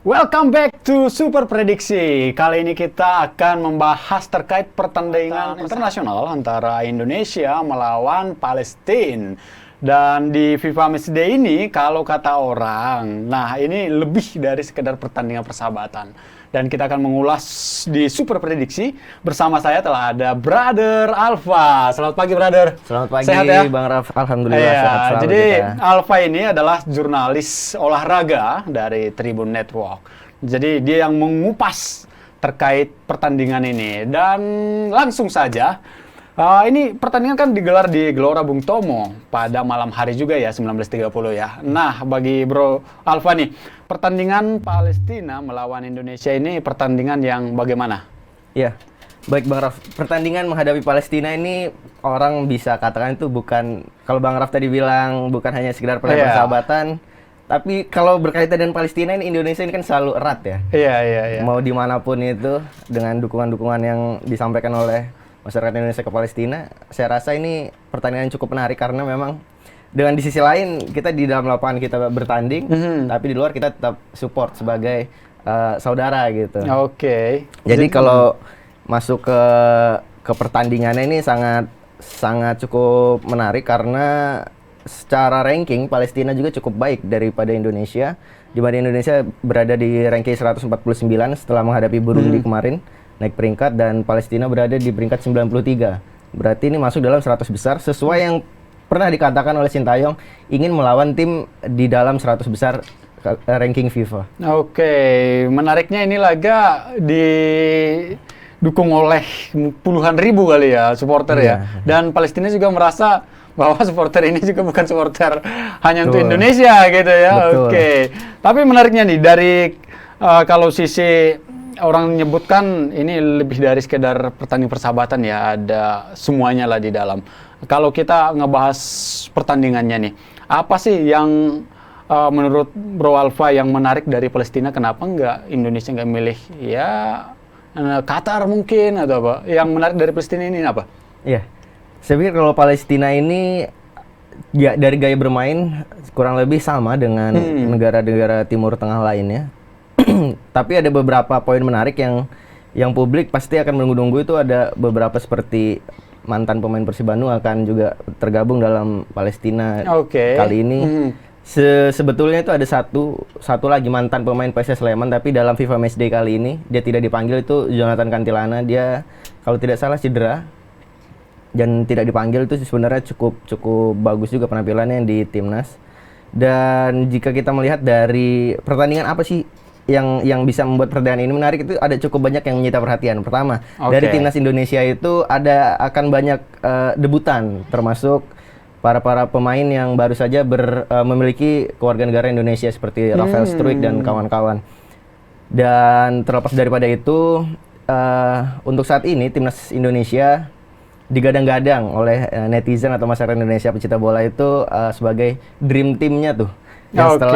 Welcome back to Super Prediksi. Kali ini kita akan membahas terkait pertandingan internasional antara Indonesia melawan Palestina. Dan di FIFA Matchday ini, kalau kata orang, nah ini lebih dari sekedar pertandingan persahabatan. Dan kita akan mengulas di Super Prediksi. Bersama saya telah ada Brother Alfa. Selamat pagi, Brother. Selamat pagi, sehat ya? Bang Raf. Alhamdulillah sehat selalu. Jadi kita. Alfa ini adalah jurnalis olahraga dari Tribun Network. Jadi dia yang mengupas terkait pertandingan ini. Dan langsung saja, ini pertandingan kan digelar di Gelora Bung Tomo pada malam hari juga ya, 19.30 ya. Nah, bagi Bro Alfa nih, pertandingan Palestina melawan Indonesia ini pertandingan yang bagaimana? Iya, baik Bang Raf. Pertandingan menghadapi Palestina ini orang bisa katakan itu bukan, kalau Bang Raf tadi bilang bukan hanya sekedar persahabatan, tapi kalau berkaitan dengan Palestina ini, Indonesia ini kan selalu erat ya. Iya. Mau dimanapun itu, dengan dukungan-dukungan yang disampaikan oleh masyarakat Indonesia ke Palestina, saya rasa ini pertandingan cukup menarik karena memang dengan di sisi lain kita di dalam lapangan kita bertanding, tapi di luar kita tetap support sebagai saudara gitu. Oke. Jadi kalau masuk ke pertandingannya ini sangat cukup menarik karena secara ranking Palestina juga cukup baik daripada Indonesia, di mana Indonesia berada di ranking 149 setelah menghadapi Burundi kemarin, naik peringkat, dan Palestina berada di peringkat 93. Berarti ini masuk dalam 100 besar sesuai yang pernah dikatakan oleh Sintayong ingin melawan tim di dalam 100 besar ranking FIFA. Oke, menariknya ini laga didukung oleh puluhan ribu kali ya supporter ya. Dan Palestina juga merasa bahwa supporter ini juga bukan supporter hanya untuk Indonesia gitu ya. Betul. Oke. Tapi menariknya nih dari kalau sisi orang menyebutkan ini lebih dari sekedar pertandingan persahabatan ya, ada semuanya lah di dalam. Kalau kita ngebahas pertandingannya nih, apa sih yang menurut Bro Alfa yang menarik dari Palestina? Kenapa nggak Indonesia nggak milih ya Qatar mungkin atau apa? Yang menarik dari Palestina ini apa? Iya, saya pikir kalau Palestina ini ya, dari gaya bermain kurang lebih sama dengan negara-negara Timur Tengah lainnya. Tapi ada beberapa poin menarik yang publik pasti akan menunggu-nunggu. Itu ada beberapa seperti mantan pemain Persib Bandung akan juga tergabung dalam Palestina kali ini. Sebetulnya itu ada satu lagi mantan pemain PSS Sleman, tapi dalam FIFA Matchday kali ini dia tidak dipanggil, itu Jonathan Kantilana. Dia kalau tidak salah cedera dan tidak dipanggil. Itu sebenarnya cukup bagus juga penampilannya di timnas. Dan jika kita melihat dari pertandingan apa sih yang bisa membuat pertandingan ini menarik, itu ada cukup banyak yang menyita perhatian. Pertama, dari timnas Indonesia itu akan banyak debutan, termasuk para pemain yang baru saja memiliki kewarganegaraan Indonesia seperti Rafael Struijk dan kawan-kawan. Dan terlepas daripada itu, untuk saat ini timnas Indonesia digadang-gadang oleh netizen atau masyarakat Indonesia pecinta bola itu sebagai dream team-nya tuh. Yang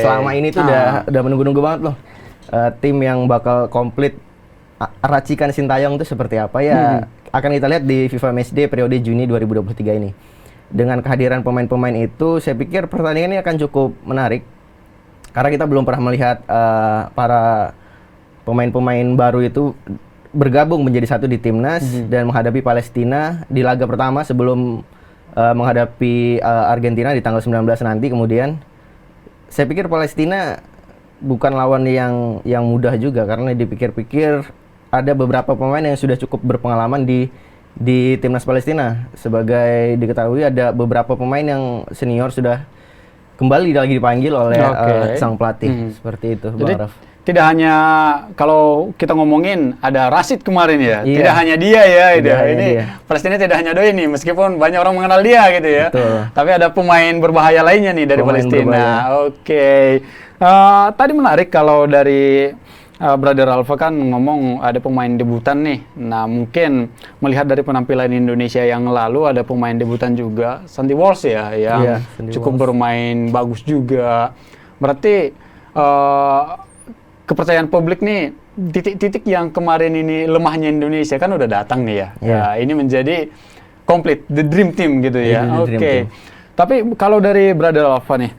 selama ini tuh udah menunggu-nunggu banget loh. Tim yang bakal komplit racikan Sintayong itu seperti apa ya, akan kita lihat di FIFA Matchday periode Juni 2023 ini. Dengan kehadiran pemain-pemain itu, saya pikir pertandingan ini akan cukup menarik karena kita belum pernah melihat para pemain-pemain baru itu bergabung menjadi satu di timnas dan menghadapi Palestina di laga pertama sebelum menghadapi Argentina di tanggal 19 nanti. Kemudian saya pikir Palestina bukan lawan yang mudah juga, karena dipikir-pikir ada beberapa pemain yang sudah cukup berpengalaman di timnas Palestina. Sebagai diketahui ada beberapa pemain yang senior sudah kembali lagi dipanggil oleh sang pelatih. Seperti itu, Bang Raf. Tidak hanya kalau kita ngomongin ada Rashid kemarin ya, tidak hanya dia ya, ini Palestina tidak hanya doi nih, meskipun banyak orang mengenal dia gitu ya. Tapi ada pemain berbahaya lainnya nih dari Palestina. Tadi menarik kalau dari Brother Alfa kan ngomong ada pemain debutan nih. Nah, mungkin melihat dari penampilan Indonesia yang lalu ada pemain debutan juga, Sandy Walsh ya, yang cukup bermain bagus juga. Berarti kepercayaan publik nih, titik-titik yang kemarin ini lemahnya Indonesia kan udah datang nih ya. Ini menjadi komplit, the dream team gitu ya. Tapi kalau dari Brother Alfa nih,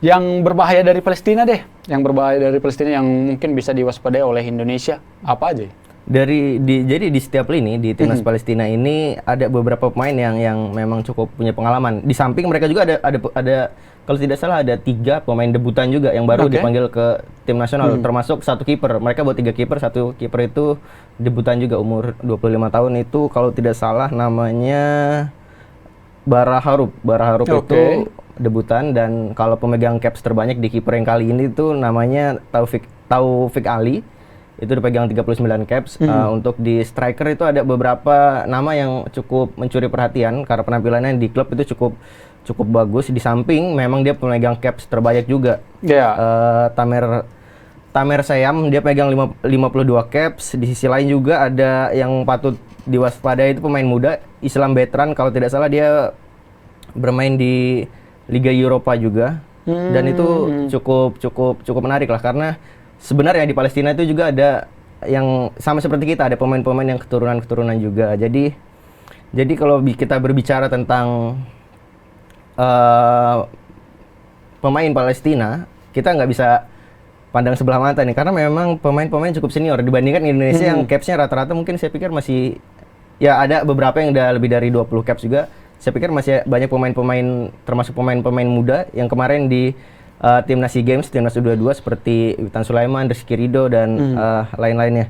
Yang berbahaya dari Palestina deh, yang berbahaya dari Palestina yang mungkin bisa diwaspadai oleh Indonesia, apa aja? Jadi di setiap lini di timnas Palestina ini ada beberapa pemain yang memang cukup punya pengalaman. Di samping mereka juga ada kalau tidak salah ada 3 pemain debutan juga yang baru dipanggil ke tim nasional, termasuk 1 kiper. Mereka buat 3 kiper, 1 kiper itu debutan juga umur 25 tahun itu kalau tidak salah namanya Bara Harup itu debutan, dan kalau pemegang caps terbanyak di kiper yang kali ini itu namanya Taufik Ali. Itu dipegang 39 caps. Untuk di striker itu ada beberapa nama yang cukup mencuri perhatian karena penampilannya di klub itu cukup bagus. Di samping memang dia pemegang caps terbanyak juga. Tamer Sayam dia pegang 52 caps. Di sisi lain juga ada yang patut diwaspadai, itu pemain muda Islam Betran, kalau tidak salah dia bermain di Liga Eropa juga. Dan itu cukup menarik lah, karena sebenarnya di Palestina itu juga ada yang sama seperti kita, ada pemain-pemain yang keturunan juga. Jadi kalau kita berbicara tentang pemain Palestina, kita nggak bisa pandang sebelah mata nih, karena memang pemain-pemain cukup senior dibandingkan Indonesia yang capsnya rata-rata mungkin saya pikir masih, ya ada beberapa yang udah lebih dari 20 caps juga. Saya pikir masih banyak pemain-pemain, termasuk pemain-pemain muda yang kemarin di Timnas SEA Games, Timnas U22 seperti Witan Sulaiman, Rizky Ridho dan lain-lainnya.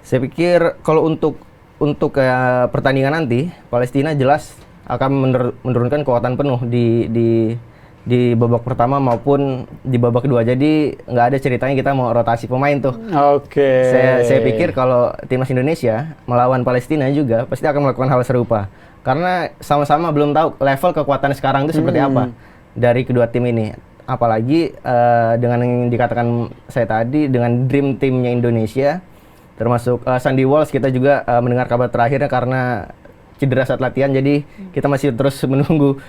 Saya pikir kalau untuk pertandingan nanti, Palestina jelas akan menurunkan kekuatan penuh di babak pertama maupun di babak kedua. Jadi nggak ada ceritanya kita mau rotasi pemain tuh. Saya pikir kalau Timnas Indonesia melawan Palestina juga pasti akan melakukan hal serupa. Karena sama-sama belum tahu level kekuatan sekarang itu seperti apa dari kedua tim ini. Apalagi dengan yang dikatakan saya tadi, dengan dream teamnya Indonesia, termasuk Sandy Walsh, kita juga mendengar kabar terakhirnya karena cedera saat latihan, jadi kita masih terus menunggu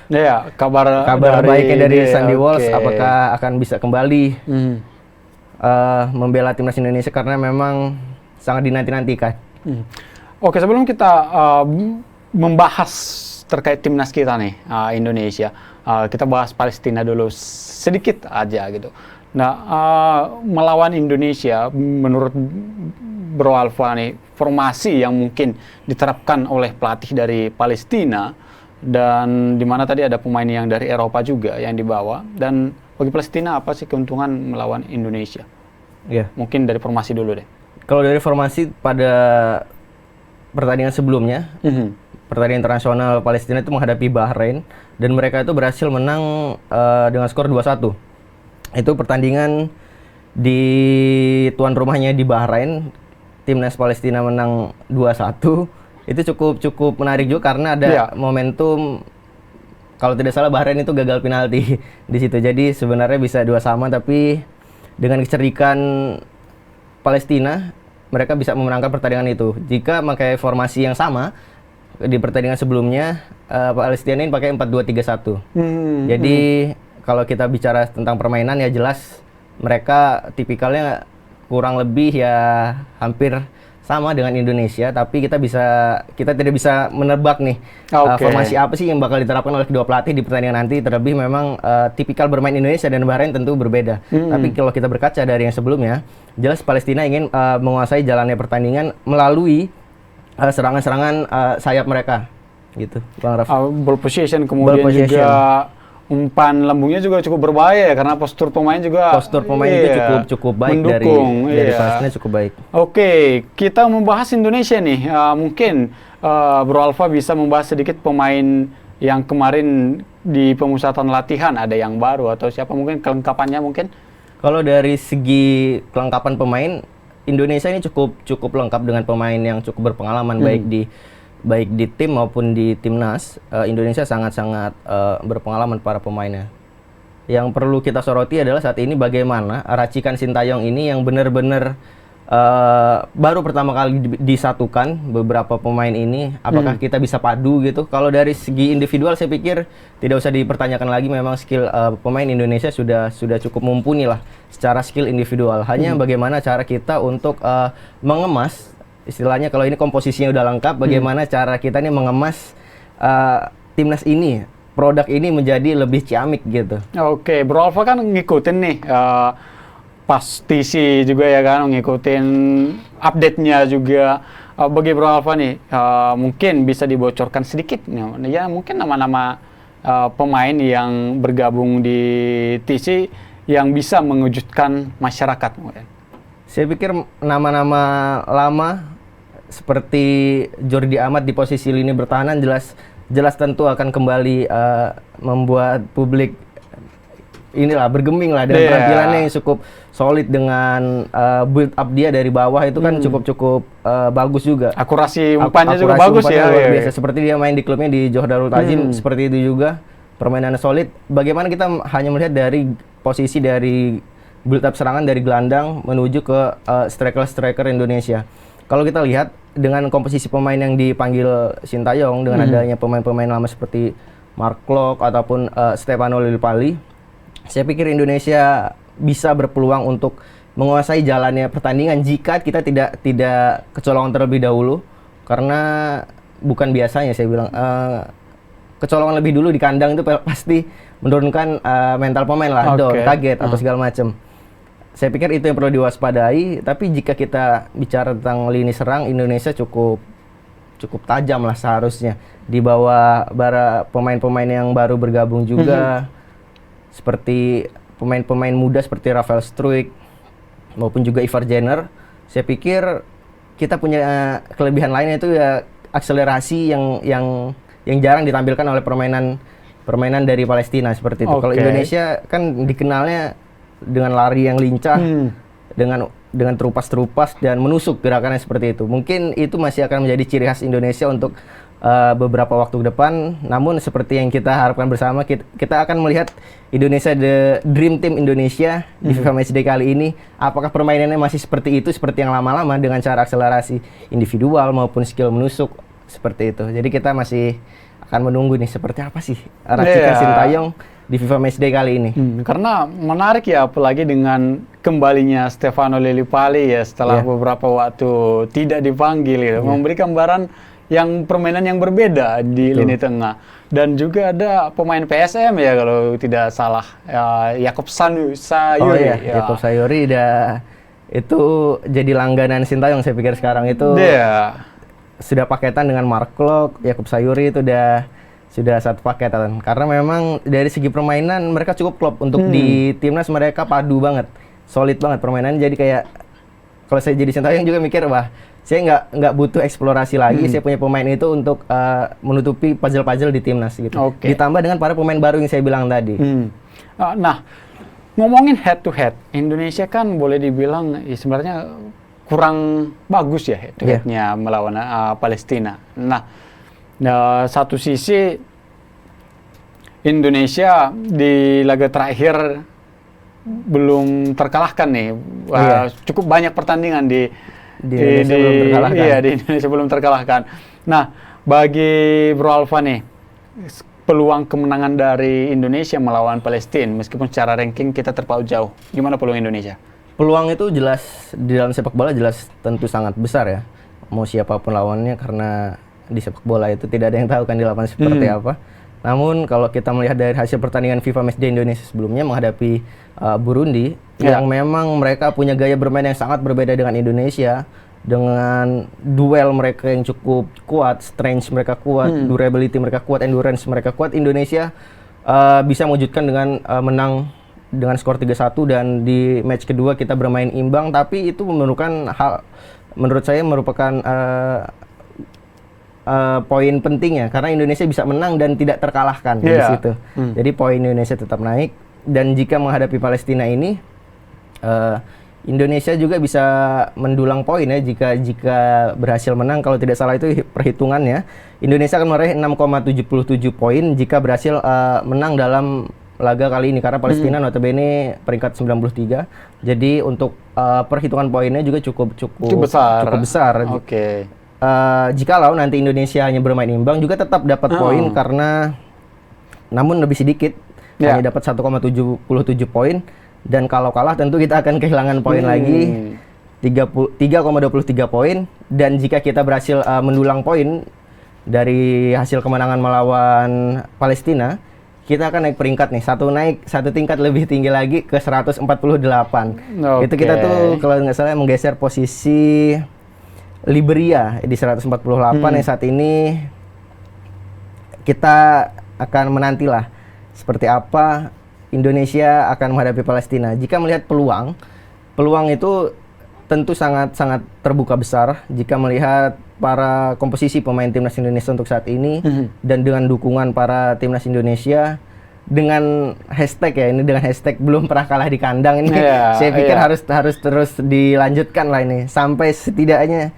kabar baiknya dari Sandy Walsh, apakah akan bisa kembali membela timnas Indonesia, karena memang sangat dinanti-nantikan. Oke, sebelum kita membahas terkait timnas kita nih, Indonesia, kita bahas Palestina dulu sedikit aja gitu. Nah, melawan Indonesia, menurut Bro Alfa nih, formasi yang mungkin diterapkan oleh pelatih dari Palestina, dan di mana tadi ada pemain yang dari Eropa juga yang dibawa, dan bagi Palestina apa sih keuntungan melawan Indonesia? Mungkin dari formasi dulu deh. Kalau dari formasi pada pertandingan sebelumnya, pertandingan internasional Palestina itu menghadapi Bahrain, dan mereka itu berhasil menang dengan skor 2-1. Itu pertandingan di tuan rumahnya di Bahrain, timnas Palestina menang 2-1. Itu cukup menarik juga karena ada momentum, kalau tidak salah Bahrain itu gagal penalti di situ. Jadi sebenarnya bisa 2-2, tapi dengan kecerdikan Palestina mereka bisa memenangkan pertandingan itu. Jika memakai formasi yang sama di pertandingan sebelumnya, Palestina ini pakai 4-2-3-1. Jadi kalau kita bicara tentang permainan, ya jelas mereka tipikalnya kurang lebih ya hampir sama dengan Indonesia, tapi kita tidak bisa menebak nih formasi apa sih yang bakal diterapkan oleh kedua pelatih di pertandingan nanti. Terlebih memang tipikal bermain Indonesia dan Bahrain tentu berbeda. Tapi kalau kita berkaca dari yang sebelumnya, jelas Palestina ingin menguasai jalannya pertandingan melalui serangan-serangan sayap mereka, gitu, Bang Raf. Ball position, kemudian juga umpan lambungnya juga cukup berbahaya ya, karena postur pemain itu cukup baik, mendukung, dari Palestina cukup baik. Oke, kita membahas Indonesia nih. Mungkin Bro Alfa bisa membahas sedikit pemain yang kemarin di pemusatan latihan, ada yang baru atau siapa, mungkin kelengkapannya mungkin. Kalau dari segi kelengkapan pemain, Indonesia ini cukup lengkap dengan pemain yang cukup berpengalaman, baik di tim maupun di timnas. Indonesia sangat-sangat berpengalaman para pemainnya. Yang perlu kita soroti adalah saat ini bagaimana racikan Sintayong ini yang benar-benar baru pertama kali disatukan beberapa pemain ini, apakah kita bisa padu gitu. Kalau dari segi individual saya pikir tidak usah dipertanyakan lagi, memang skill pemain Indonesia sudah cukup mumpuni lah secara skill individual. Hanya bagaimana cara kita untuk mengemas, istilahnya kalau ini komposisinya udah lengkap, bagaimana cara kita nih mengemas timnas ini produk ini menjadi lebih ciamik gitu. Oke, Bro Alfa kan ngikutin nih pas TC juga ya kan, ngikutin update-nya juga. Bagi Bro Alfa nih, mungkin bisa dibocorkan sedikit nih, ya mungkin nama-nama pemain yang bergabung di TC yang bisa mengejutkan masyarakat mungkin. Saya pikir nama-nama lama seperti Jordi Amat di posisi lini bertahanan jelas tentu akan kembali membuat publik inilah bergeming lah dengan penampilannya yang cukup solid dengan build up dia dari bawah itu kan cukup bagus juga. Akurasi umpannya juga bagus ya. Luar biasa. Seperti dia main di klubnya di Johor Darul Ta'zim seperti itu juga. Permainannya solid. Bagaimana kita hanya melihat dari posisi dari build up serangan dari gelandang menuju ke striker Indonesia. Kalau kita lihat dengan komposisi pemain yang dipanggil Sintayong dengan adanya pemain-pemain lama seperti Mark Klok ataupun Stefano Lillipali, saya pikir Indonesia bisa berpeluang untuk menguasai jalannya pertandingan jika kita tidak kecolongan terlebih dahulu, karena bukan biasanya saya bilang kecolongan lebih dulu di kandang itu pasti menurunkan mental pemain lah, down, kaget atau segala macam. Saya pikir itu yang perlu diwaspadai. Tapi jika kita bicara tentang lini serang, Indonesia cukup tajam lah seharusnya di bawah pemain-pemain yang baru bergabung juga, seperti pemain-pemain muda seperti Rafael Struijk maupun juga Ivar Jenner. Saya pikir kita punya kelebihan lainnya itu ya akselerasi yang jarang ditampilkan oleh permainan dari Palestina seperti itu. Kalau Indonesia kan dikenalnya dengan lari yang lincah, dengan terupas dan menusuk gerakannya seperti itu. Mungkin itu masih akan menjadi ciri khas Indonesia untuk beberapa waktu ke depan. Namun seperti yang kita harapkan bersama, kita akan melihat Indonesia, the dream team Indonesia di FIFA Matchday kali ini. Apakah permainannya masih seperti itu, seperti yang lama-lama dengan cara akselerasi individual maupun skill menusuk seperti itu. Jadi kita masih akan menunggu nih seperti apa sih racikan Sintayong di FIFA Matchday kali ini. Karena menarik ya, apalagi dengan kembalinya Stefano Lillipali ya setelah beberapa waktu tidak dipanggil ya, memberi gambaran yang permainan yang berbeda di lini tengah. Dan juga ada pemain PSM ya kalau tidak salah, Yakup Sayuri. Yakup Sayuri itu jadi langganan Sintayong saya pikir sekarang itu. Sudah paketan dengan Mark Klok, Yakup Sayuri itu sudah satu paketan. Karena memang dari segi permainan mereka cukup klop untuk di timnas, mereka padu banget, solid banget permainan. Jadi kayak kalau saya jadi Sintayong juga mikir, wah saya nggak butuh eksplorasi lagi, saya punya pemain itu untuk menutupi puzzle-puzzle di timnas gitu. Ditambah dengan para pemain baru yang saya bilang tadi. Nah, ngomongin head to head, Indonesia kan boleh dibilang sebenarnya kurang bagus ya head to headnya melawan Palestina. Nah, satu sisi Indonesia di laga terakhir belum terkalahkan nih. Cukup banyak pertandingan di Indonesia belum terkalahkan. Nah, bagi Bro Alfa nih, peluang kemenangan dari Indonesia melawan Palestina meskipun secara ranking kita terpaut jauh, gimana peluang Indonesia? Peluang itu jelas di dalam sepak bola jelas tentu sangat besar ya. Mau siapapun lawannya, karena di sepak bola itu tidak ada yang tahu kan di lapangan seperti apa. Namun kalau kita melihat dari hasil pertandingan FIFA Matchday Indonesia sebelumnya menghadapi Burundi, yang memang mereka punya gaya bermain yang sangat berbeda dengan Indonesia, dengan duel mereka yang cukup kuat, strength mereka kuat, durability mereka kuat, endurance mereka kuat. Indonesia bisa mewujudkan dengan menang dengan skor 3-1, dan di match kedua kita bermain imbang, tapi itu menurut saya merupakan poin pentingnya, karena Indonesia bisa menang dan tidak terkalahkan di situ. Jadi poin Indonesia tetap naik, dan jika menghadapi Palestina ini Indonesia juga bisa mendulang poin ya jika berhasil menang. Kalau tidak salah itu perhitungannya, Indonesia akan meraih 6,77 poin jika berhasil menang dalam laga kali ini, karena Palestina notabene peringkat 93. Jadi untuk perhitungan poinnya juga cukup besar. Jikalau nanti Indonesia hanya bermain imbang juga tetap dapat poin, karena namun lebih sedikit, hanya dapat 1,77 poin, dan kalau kalah tentu kita akan kehilangan poin lagi, 3,23 poin. Dan jika kita berhasil mendulang poin dari hasil kemenangan melawan Palestina, kita akan naik peringkat nih, satu tingkat lebih tinggi lagi ke 148. Itu kita tuh kalau nggak salah menggeser posisi Liberia di 148 yang saat ini kita akan menantilah seperti apa Indonesia akan menghadapi Palestina. Jika melihat peluang itu tentu sangat terbuka besar jika melihat para komposisi pemain timnas Indonesia untuk saat ini dan dengan dukungan para timnas Indonesia dengan hashtag ya, ini dengan hashtag belum pernah kalah di kandang ini, saya pikir harus terus dilanjutkan lah ini sampai setidaknya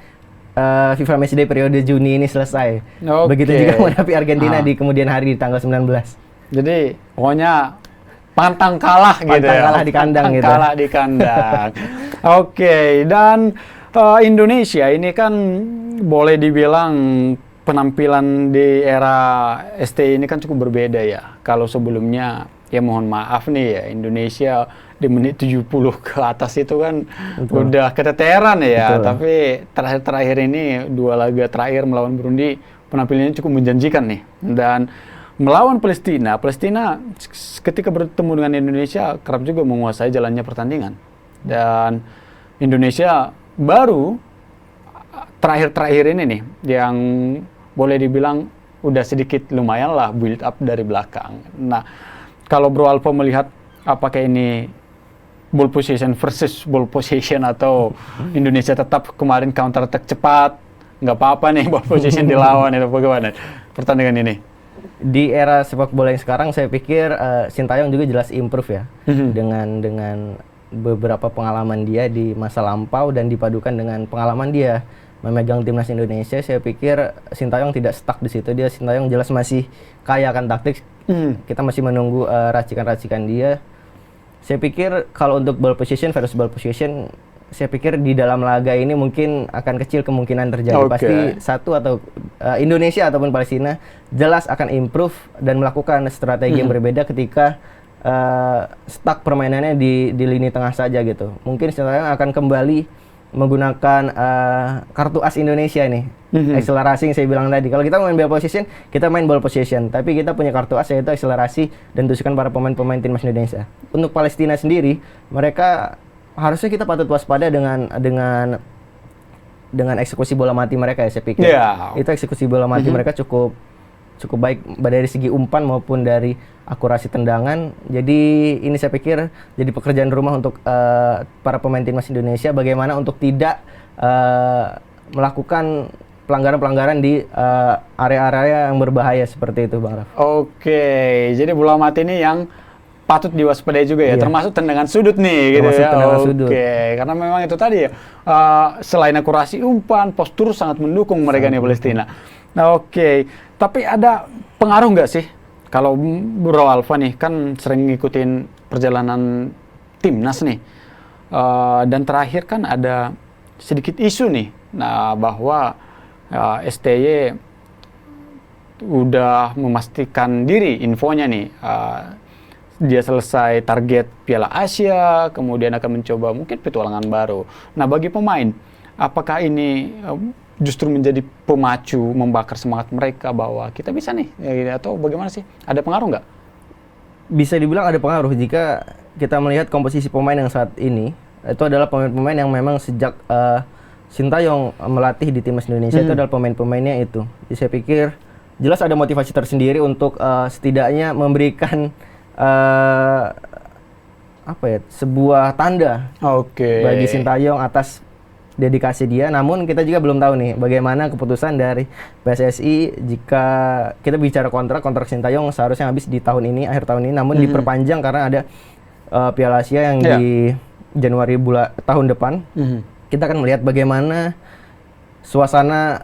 FIFA Matchday periode Juni ini selesai. Begitu juga menghadapi Argentina di kemudian hari di tanggal 19. Jadi pokoknya pantang kalah gitu ya. Kalah di kandang gitu. Kalah di kandang. Oke, dan Indonesia ini kan boleh dibilang penampilan di era STY ini kan cukup berbeda ya. Kalau sebelumnya ya mohon maaf nih ya, Indonesia di menit 70 ke atas itu kan udah keteteran ya. Betul. Tapi terakhir ini 2 laga terakhir melawan Burundi penampilannya cukup menjanjikan nih. Dan melawan Palestina ketika bertemu dengan Indonesia kerap juga menguasai jalannya pertandingan. Dan Indonesia baru terakhir ini nih yang boleh dibilang udah sedikit lumayan lah build up dari belakang. Nah, kalau Bro Alfa melihat apakah ini ball possession versus ball possession atau Indonesia tetap kemarin counter attack cepat, nggak apa-apa nih ball possession dilawan itu bagaimana pertandingan ini? Di era sepak bola yang sekarang saya pikir Sintayong juga jelas improve ya dengan beberapa pengalaman dia di masa lampau dan dipadukan dengan pengalaman dia memegang timnas Indonesia. Saya pikir Sintayong tidak stuck di situ. Sintayong jelas masih kaya akan taktik. Kita masih menunggu racikan-racikan dia. Saya pikir kalau untuk ball possession versus ball possession, saya pikir di dalam laga ini mungkin akan kecil kemungkinan terjadi. Pasti satu atau Indonesia ataupun Palestina jelas akan improve dan melakukan strategi yang berbeda ketika stuck permainannya di lini tengah saja gitu. Mungkin Sintayong akan kembali menggunakan kartu as Indonesia nih, akselerasi yang saya bilang tadi. Kalau kita main ball possession, kita main ball possession, tapi kita punya kartu as yaitu akselerasi dan tusukan para pemain-pemain timnas Indonesia. Untuk Palestina sendiri, mereka harusnya kita patut waspada dengan eksekusi bola mati mereka ya, saya pikir. Itu eksekusi bola mati mereka cukup baik dari segi umpan maupun dari akurasi tendangan. Jadi ini saya pikir jadi pekerjaan rumah untuk para pemain timnas Indonesia bagaimana untuk tidak melakukan pelanggaran-pelanggaran di area-area yang berbahaya seperti itu, Bang Raf. Oke, jadi bola mati ini yang patut diwaspadai juga ya, termasuk tendangan sudut nih gitu ya. Karena memang itu tadi ya, selain akurasi umpan, postur sangat mendukung mereka nih Palestina. Tapi ada pengaruh nggak sih? Kalau Bro Alfa nih kan sering ngikutin perjalanan timnas nih, dan terakhir kan ada sedikit isu nih, bahwa STY udah memastikan diri infonya nih, dia selesai target Piala Asia, kemudian akan mencoba mungkin petualangan baru. Nah, bagi pemain, apakah ini justru menjadi pemacu membakar semangat mereka bahwa kita bisa nih, atau bagaimana sih? Ada pengaruh nggak? Bisa dibilang ada pengaruh jika kita melihat komposisi pemain yang saat ini itu adalah pemain-pemain yang memang sejak Sintayong melatih di timnas Indonesia itu adalah pemain-pemainnya itu. Jadi saya pikir jelas ada motivasi tersendiri untuk setidaknya memberikan sebuah tanda bagi Sintayong atas dedikasi dia. Namun kita juga belum tahu nih bagaimana keputusan dari PSSI jika kita bicara kontrak Sintayong seharusnya habis di tahun ini, akhir tahun ini, namun diperpanjang karena ada Piala Asia yang di Januari tahun depan. Kita akan melihat bagaimana suasana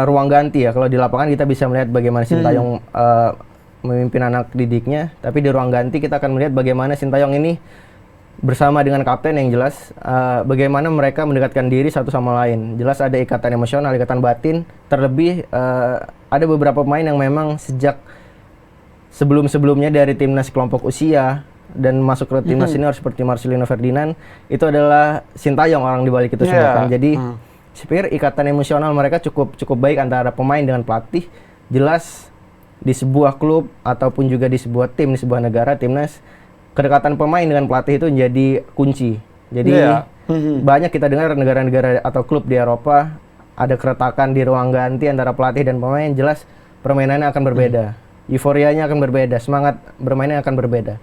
ruang ganti ya. Kalau di lapangan kita bisa melihat bagaimana Sintayong memimpin anak didiknya, tapi di ruang ganti kita akan melihat bagaimana Sintayong ini bersama dengan kapten yang jelas bagaimana mereka mendekatkan diri satu sama lain. Jelas ada ikatan emosional, ikatan batin. Terlebih ada beberapa pemain yang memang sejak sebelum-sebelumnya dari timnas kelompok usia dan masuk ke timnas senior seperti Marcelino Ferdinand, itu adalah Sintayong orang di balik itu semua kan. Jadi saya pikir ikatan emosional mereka cukup baik antara pemain dengan pelatih. jelas di sebuah klub ataupun juga di sebuah tim, di sebuah negara, timnas, kedekatan pemain dengan pelatih itu menjadi kunci. Jadi banyak kita dengar negara-negara atau klub di Eropa ada keretakan di ruang ganti antara pelatih dan pemain, jelas permainannya akan berbeda. Euforianya akan berbeda, semangat bermainnya akan berbeda.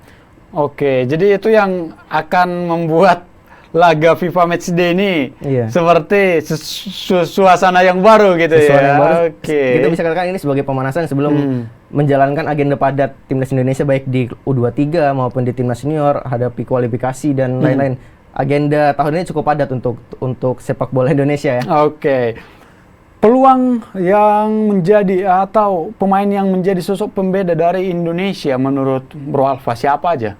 Oke, jadi itu yang akan membuat laga FIFA Matchday ini seperti suasana yang baru gitu ya. Kita bisa katakan ini sebagai pemanasan sebelum menjalankan agenda padat timnas Indonesia baik di U23 maupun di timnas senior, hadapi kualifikasi dan lain-lain. Agenda tahun ini cukup padat untuk sepak bola Indonesia ya. Oke. Peluang yang menjadi atau pemain yang menjadi sosok pembeda dari Indonesia menurut Bro Alfa siapa aja?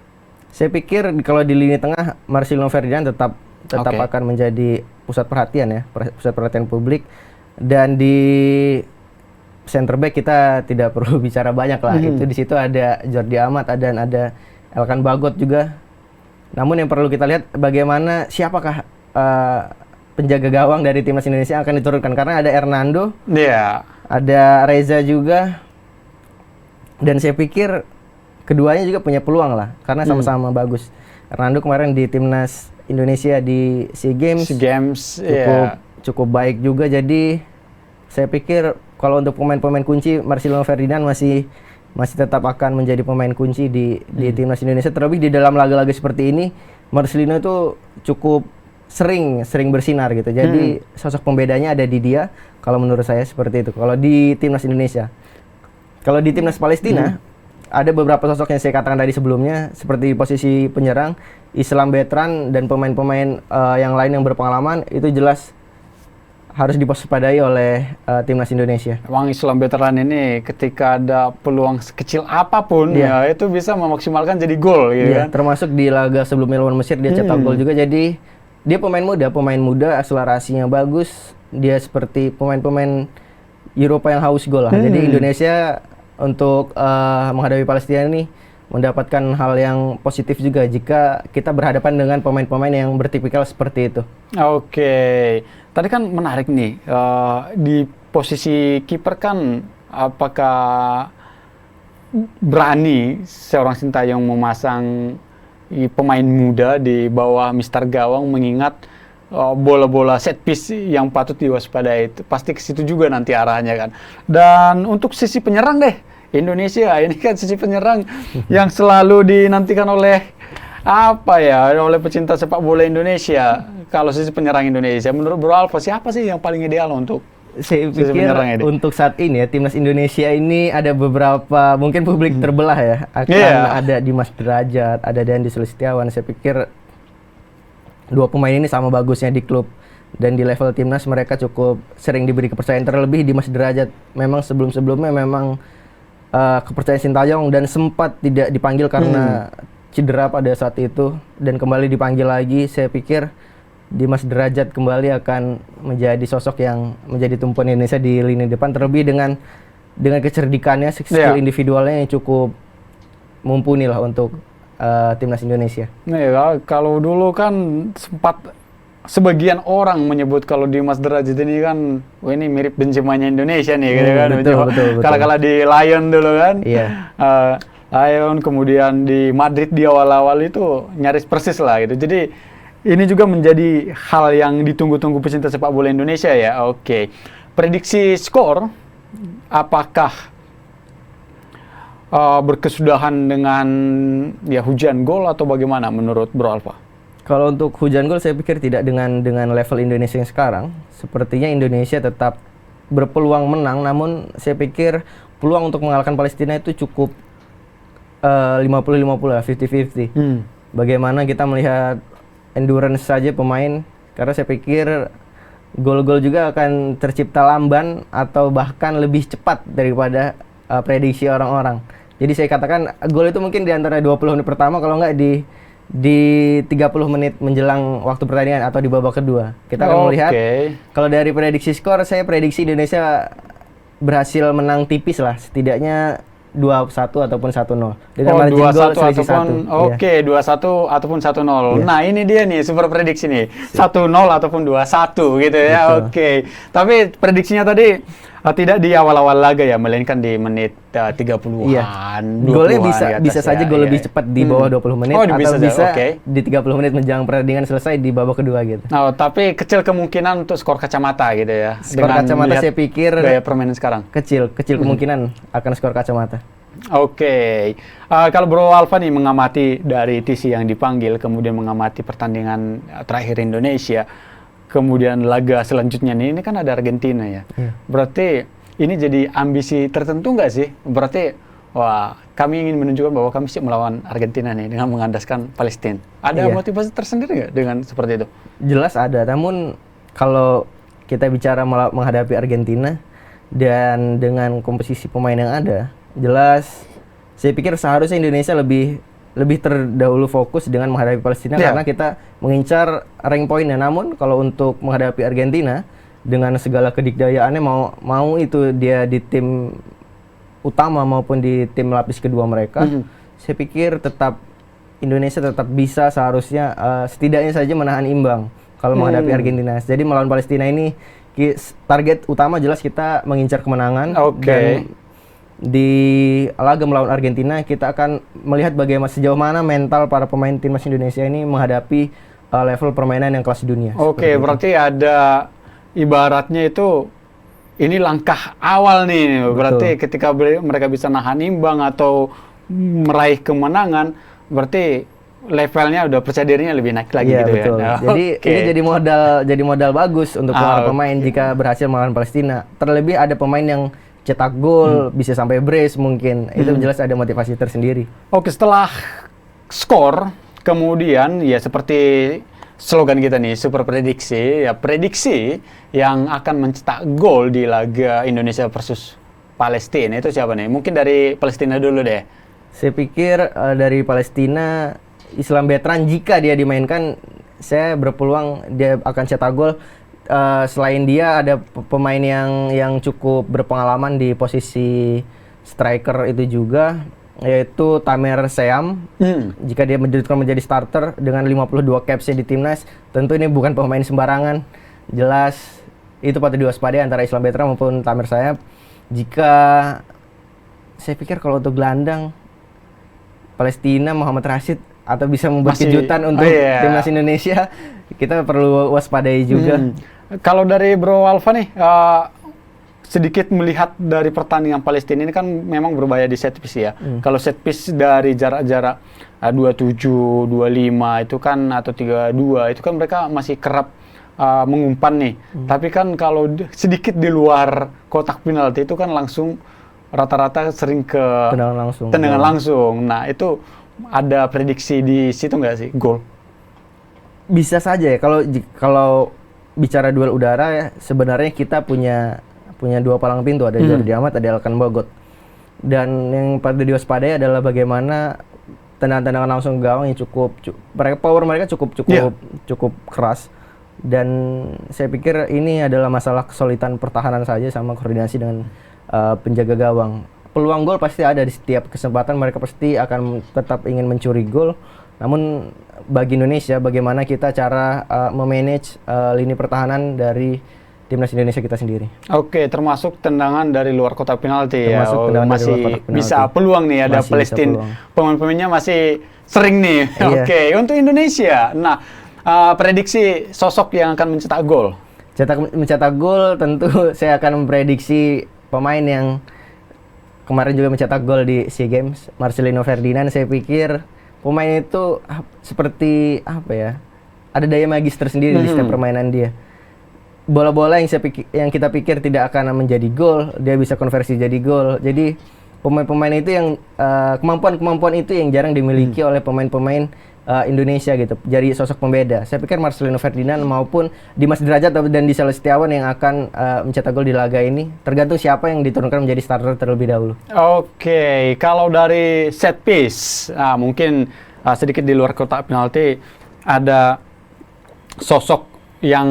Saya pikir kalau di lini tengah Marcelino Ferdinand tetap akan menjadi pusat perhatian ya, pusat perhatian publik. Dan di center back kita tidak perlu bicara banyak lah. Itu di situ ada Jordi Amat dan ada Elkan Bagot juga. Namun yang perlu kita lihat bagaimana siapakah penjaga gawang dari timnas Indonesia yang akan diturunkan, karena ada Hernando, ada Reza juga, dan saya pikir keduanya juga punya peluang lah, karena sama-sama bagus. Hernando kemarin di timnas Indonesia di SEA Games cukup baik juga, jadi saya pikir kalau untuk pemain-pemain kunci Marcelino Ferdinand masih tetap akan menjadi pemain kunci di timnas Indonesia, terlebih di dalam laga-laga seperti ini Marcelino itu cukup sering bersinar gitu. Jadi sosok pembedanya ada di dia kalau menurut saya seperti itu. Kalau di timnas Indonesia. Kalau di timnas Palestina ada beberapa sosok yang saya katakan tadi sebelumnya, seperti posisi penyerang Islam Bertrand dan pemain-pemain yang lain yang berpengalaman itu jelas harus diwaspadai oleh timnas Indonesia. Emang Islam Bertrand ini ketika ada peluang sekecil apapun ya itu bisa memaksimalkan jadi gol gitu kan. Termasuk di laga sebelumnya lawan Mesir dia cetak gol juga. Jadi dia pemain muda, akselerasinya bagus. Dia seperti pemain-pemain Eropa yang haus gol lah. Jadi Indonesia untuk menghadapi Palestina ini mendapatkan hal yang positif juga jika kita berhadapan dengan pemain-pemain yang bertipikal seperti itu. Oke, tadi kan menarik nih di posisi kiper kan, apakah berani seorang Sintayong memasang pemain muda di bawah Mister Gawang, mengingat bola-bola set piece yang patut diwaspadai itu pasti ke situ juga nanti arahnya kan. Dan untuk sisi penyerang deh, Indonesia ini kan sisi penyerang yang selalu dinantikan oleh oleh pecinta sepak bola Indonesia. Kalau sisi penyerang Indonesia menurut Bro Alfa siapa sih yang paling ideal untuk saya pikir untuk saat ini ya, timnas Indonesia ini ada beberapa, mungkin publik terbelah ya, ada Dimas Derajat, ada Dendi Sulistiawan. Saya pikir dua pemain ini sama bagusnya di klub, dan di level timnas mereka cukup sering diberi kepercayaan. Terlebih Dimas Derajat memang sebelum-sebelumnya memang kepercayaan Sintayong dan sempat tidak dipanggil karena cedera pada saat itu, dan kembali dipanggil lagi. Saya pikir Dimas Derajat kembali akan menjadi sosok yang menjadi tumpuan Indonesia di lini depan, terlebih dengan kecerdikannya, skill individualnya yang cukup mumpuni lah untuk timnas Indonesia. Nih, kalau dulu kan sempat sebagian orang menyebut kalau Dimas Derajat ini kan, ini mirip Benzema-nya Indonesia nih, gitu kan. Betul. Kala-kala di Lyon dulu kan. Lyon, kemudian di Madrid di awal-awal itu nyaris persis lah gitu. Jadi ini juga menjadi hal yang ditunggu-tunggu pecinta sepak bola Indonesia ya. Oke. Prediksi skor, apakah berkesudahan dengan hujan gol atau bagaimana menurut Bro Alfa? Kalau untuk hujan gol saya pikir tidak dengan level Indonesia yang sekarang. Sepertinya Indonesia tetap berpeluang menang, namun saya pikir peluang untuk mengalahkan Palestina itu cukup 50-50 lah, 50-50. Bagaimana kita melihat endurance saja pemain, karena saya pikir gol-gol juga akan tercipta lamban atau bahkan lebih cepat daripada prediksi orang-orang. Jadi saya katakan gol itu mungkin di antara 20 menit pertama, kalau nggak di 30 menit menjelang waktu pertandingan atau di babak kedua. Kita akan melihat. Kalau dari prediksi skor, saya prediksi Indonesia berhasil menang tipis lah, setidaknya 2-1 ataupun 1-0 dengan margin gol selisih 1. 2-1 ataupun 1-0. Nah, ini dia nih super prediksi nih. 1-0 ataupun 2-1 gitu ya. Tapi prediksinya tadi Tidak di awal-awal laga ya, melainkan di menit 30-an. Iya. 20-an Golnya bisa ya, saja gol lebih cepat di bawah 20 menit Oh, atau bisa, bisa okay. di 30 menit menjelang pertandingan selesai di babak kedua gitu. Nah, tapi kecil kemungkinan untuk skor kacamata gitu ya. Skor kacamata saya pikir gaya permainan sekarang. Kecil kemungkinan akan skor kacamata. Oke. Kalau Bro Alfa nih mengamati dari TC yang dipanggil, kemudian mengamati pertandingan terakhir Indonesia, kemudian laga selanjutnya nih, ini kan ada Argentina ya. Berarti ini jadi ambisi tertentu nggak sih? Berarti, wah, kami ingin menunjukkan bahwa kami siap melawan Argentina nih dengan mengandaskan Palestina. Ada motivasi tersendiri nggak dengan seperti itu? Jelas ada, namun kalau kita bicara menghadapi Argentina dan dengan komposisi pemain yang ada, jelas saya pikir seharusnya Indonesia lebih terdahulu fokus dengan menghadapi Palestina karena kita mengincar rank poinnya. Namun kalau untuk menghadapi Argentina dengan segala kedikdayaannya mau itu dia di tim utama maupun di tim lapis kedua mereka, saya pikir Indonesia tetap bisa seharusnya setidaknya saja menahan imbang kalau menghadapi Argentina. Jadi melawan Palestina ini target utama jelas kita mengincar kemenangan. Dan di laga melawan Argentina kita akan melihat bagaimana sejauh mana mental para pemain timnas Indonesia ini menghadapi level permainan yang kelas dunia. Berarti ada ibaratnya itu ini langkah awal nih. Berarti ketika mereka bisa nahan imbang atau meraih kemenangan, berarti levelnya udah percaya dirinya lebih naik lagi gitu betul. ya. Jadi ini jadi modal bagus untuk para pemain jika berhasil melawan Palestina. Terlebih ada pemain yang cetak gol, bisa sampai brace mungkin. Itu jelas ada motivasi tersendiri. Setelah skor, kemudian ya seperti slogan kita nih, super prediksi, ya prediksi yang akan mencetak gol di laga Indonesia versus Palestina itu siapa nih? Mungkin dari Palestina dulu deh. Saya pikir dari Palestina, Islam Bertrand jika dia dimainkan, saya berpeluang dia akan cetak gol. Selain dia ada pemain yang cukup berpengalaman di posisi striker itu juga, yaitu Tamer Seam. Jika dia menjadi starter dengan 52 caps di timnas, tentu ini bukan pemain sembarangan. Jelas itu patut diwaspadai antara Islam Bertrand maupun Tamer Seam. Jika saya pikir kalau untuk gelandang Palestina Muhammad Rashid atau bisa membuat kejutan untuk timnas Indonesia, kita perlu waspadai juga. Kalau dari Bro Alfa nih, sedikit melihat dari pertandingan Palestina ini kan memang berbahaya di set piece ya. Kalau set piece dari jarak-jarak 27, 25 itu kan atau 32 itu kan mereka masih kerap mengumpan nih. Tapi kan kalau sedikit di luar kotak penalti itu kan langsung rata-rata sering ke tendangan langsung. Nah, itu ada prediksi di situ nggak sih gol? Bisa saja ya. Kalau bicara duel udara ya, sebenarnya kita punya dua palang pintu, ada Jordi Amat, ada Elkan Bagot. Dan yang patut diwaspadai adalah bagaimana tendangan-tendangan langsung gawang yang power mereka cukup keras. Dan saya pikir ini adalah masalah kesulitan pertahanan saja sama koordinasi dengan penjaga gawang. Peluang gol pasti ada di setiap kesempatan, mereka pasti akan tetap ingin mencuri gol. Namun bagi Indonesia, bagaimana kita cara memanage lini pertahanan dari timnas Indonesia kita sendiri. Termasuk tendangan dari luar kotak penalti ya. Masih penalti. Bisa peluang nih, ada Palestina. Pemain-pemainnya masih sering nih. Untuk Indonesia. Nah, prediksi sosok yang akan mencetak gol. Mencetak gol tentu saya akan memprediksi pemain yang kemarin juga mencetak gol di SEA Games, Marcelino Ferdinand. Saya pikir pemain itu seperti apa ya? Ada daya magis tersendiri di setiap permainan dia. Bola-bola yang kita pikir tidak akan menjadi gol, dia bisa konversi jadi gol. Jadi pemain-pemain itu yang kemampuan itu yang jarang dimiliki oleh pemain-pemain Indonesia gitu. Jadi sosok pembeda. Saya pikir Marcelino Ferdinand maupun Dimas Derajat dan Disa Setiawan yang akan mencetak gol di laga ini. Tergantung siapa yang diturunkan menjadi starter terlebih dahulu. Kalau dari set piece, mungkin sedikit di luar kotak penalti ada sosok yang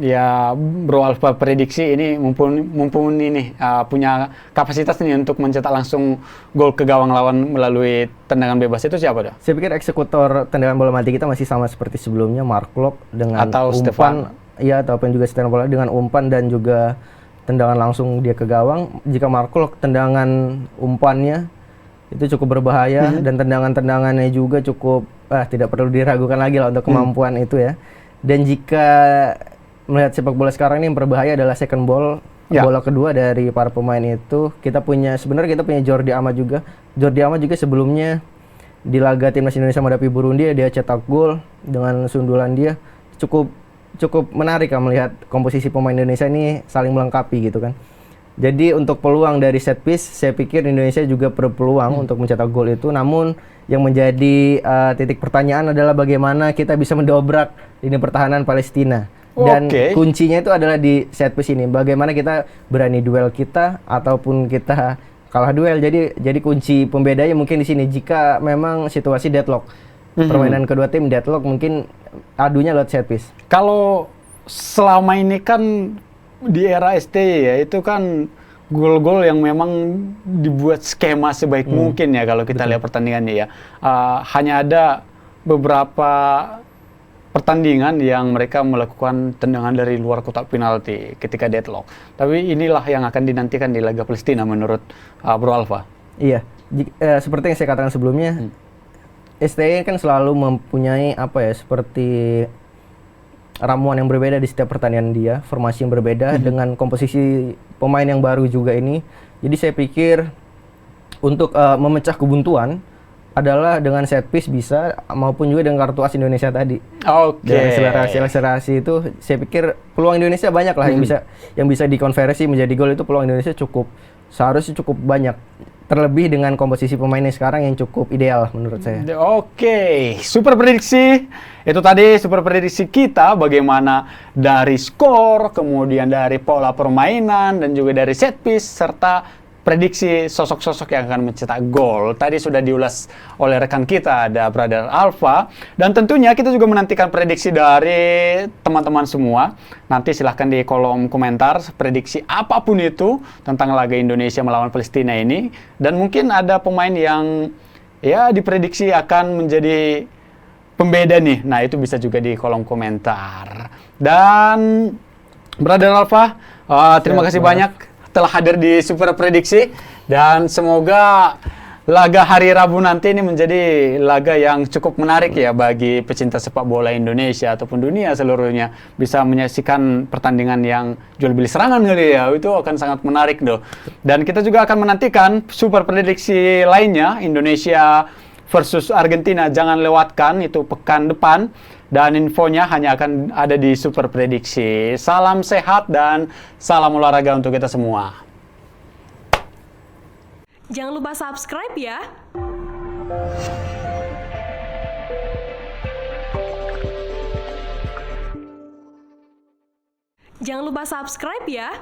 ya Bro Alfa prediksi ini mumpun ini punya kapasitas nih untuk mencetak langsung gol ke gawang lawan melalui tendangan bebas, itu siapa dah? Saya pikir eksekutor tendangan bola mati kita masih sama seperti sebelumnya, Mark Klok dengan atau umpan, ataupun juga Stefan Bola dengan umpan dan juga tendangan langsung dia ke gawang. Jika Marco tendangan umpannya itu cukup berbahaya dan tendangan-tendangannya juga cukup tidak perlu diragukan lagi lah untuk kemampuan itu ya. Dan jika melihat sepak bola sekarang ini yang berbahaya adalah second ball, bola kedua dari para pemain itu. Sebenarnya kita punya Jordi Amat juga. Jordi Amat juga sebelumnya di laga timnas Indonesia menghadapi Burundi dia cetak gol dengan sundulan dia. Cukup menarik kan melihat komposisi pemain Indonesia ini saling melengkapi gitu kan. Jadi untuk peluang dari set piece, saya pikir Indonesia juga berpeluang untuk mencetak gol itu. Namun yang menjadi titik pertanyaan adalah bagaimana kita bisa mendobrak lini pertahanan Palestina. Dan kuncinya itu adalah di set piece ini. Bagaimana kita berani duel kita ataupun kita kalah duel. Jadi kunci pembedanya mungkin di sini. Jika memang situasi deadlock, permainan kedua tim deadlock, mungkin adunya lewat set piece. Kalau selama ini kan di era STY ya, itu kan gol-gol yang memang dibuat skema sebaik mungkin ya kalau kita lihat pertandingannya ya. Hanya ada beberapa pertandingan yang mereka melakukan tendangan dari luar kotak penalti ketika deadlock. Tapi inilah yang akan dinantikan di laga Palestina menurut Bro Alfa. Iya, seperti yang saya katakan sebelumnya, STY kan selalu mempunyai seperti ramuan yang berbeda di setiap pertandingan dia, formasi yang berbeda dengan komposisi pemain yang baru juga ini. Jadi saya pikir untuk memecah kebuntuan adalah dengan set piece bisa, maupun juga dengan kartu as Indonesia tadi. Dengan akselerasi itu saya pikir peluang Indonesia banyak lah yang bisa dikonversi menjadi gol. Itu peluang Indonesia seharusnya cukup banyak. Terlebih dengan komposisi pemainnya sekarang yang cukup ideal menurut saya. Super prediksi. Itu tadi super prediksi kita bagaimana dari skor, kemudian dari pola permainan, dan juga dari set piece, serta prediksi sosok-sosok yang akan mencetak gol. Tadi sudah diulas oleh rekan kita, ada Brother Alfa. Dan tentunya kita juga menantikan prediksi dari teman-teman semua. Nanti silahkan di kolom komentar prediksi apapun itu tentang laga Indonesia melawan Palestina ini. Dan mungkin ada pemain yang ya diprediksi akan menjadi pembeda nih. Nah, itu bisa juga di kolom komentar. Dan Brother Alfa, terima kasih banyak telah hadir di Super Prediksi, dan semoga laga hari Rabu nanti ini menjadi laga yang cukup menarik ya bagi pecinta sepak bola Indonesia ataupun dunia seluruhnya, bisa menyaksikan pertandingan yang jual beli serangan kali ya. Itu akan sangat menarik doh. Dan kita juga akan menantikan Super Prediksi lainnya, Indonesia versus Argentina. Jangan lewatkan itu pekan depan. Dan infonya hanya akan ada di Super Prediksi. Salam sehat dan salam olahraga untuk kita semua. Jangan lupa subscribe ya. Jangan lupa subscribe ya.